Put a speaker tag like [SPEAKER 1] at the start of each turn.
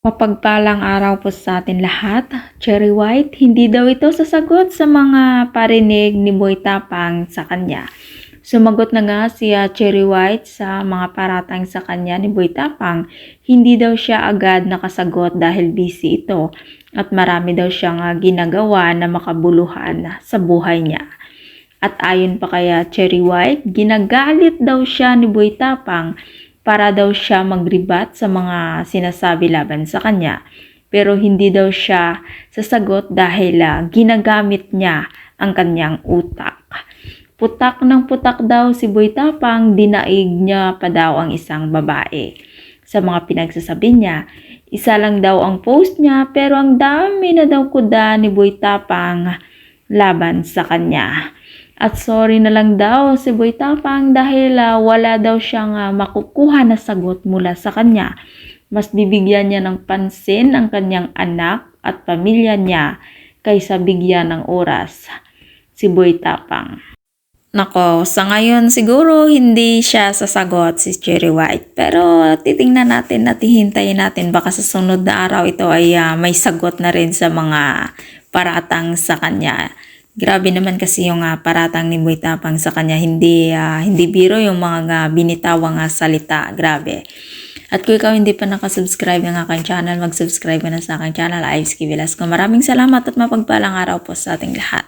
[SPEAKER 1] Mapagpalang araw po sa atin lahat. Cherry White, hindi daw ito sasagot sa mga parinig ni Boy Tapang sa kanya. Sumagot na nga si Cherry White sa mga paratang sa kanya ni Boy Tapang. Hindi daw siya agad nakasagot dahil busy ito at marami daw siyang ginagawa na makabuluhan sa buhay niya. At ayon pa kaya Cherry White, ginagalit daw siya ni Boy Tapang para daw siya magribat sa mga sinasabi laban sa kanya. Pero hindi daw siya sasagot dahil ginagamit niya ang kanyang utak. Putak ng putak daw si Boy Tapang, dinaig niya pa daw ang isang babae. Sa mga pinagsasabi niya, isa lang daw ang post niya pero ang dami na daw kuda ni Boy Tapang laban sa kanya. At sorry na lang daw si Boy Tapang dahil wala daw siyang makukuha na sagot mula sa kanya. Mas bibigyan niya ng pansin ang kanyang anak at pamilya niya kaysa bigyan ng oras si Boy Tapang. Nako, sa ngayon siguro hindi siya sasagot si Cherry White. Pero titingnan natin at hihintayin natin baka sa sunod na araw ito ay may sagot na rin sa mga paratang sa kanya. Grabe naman kasi yung paratang ni Boy Tapang sa kanya. Hindi biro yung mga binitawang salita. Grabe. At kung ikaw hindi pa nakasubscribe ng aking channel, mag-subscribe ka na sa aking channel, Ives K. Velasco. Maraming salamat at mapagpalang araw po sa ating lahat.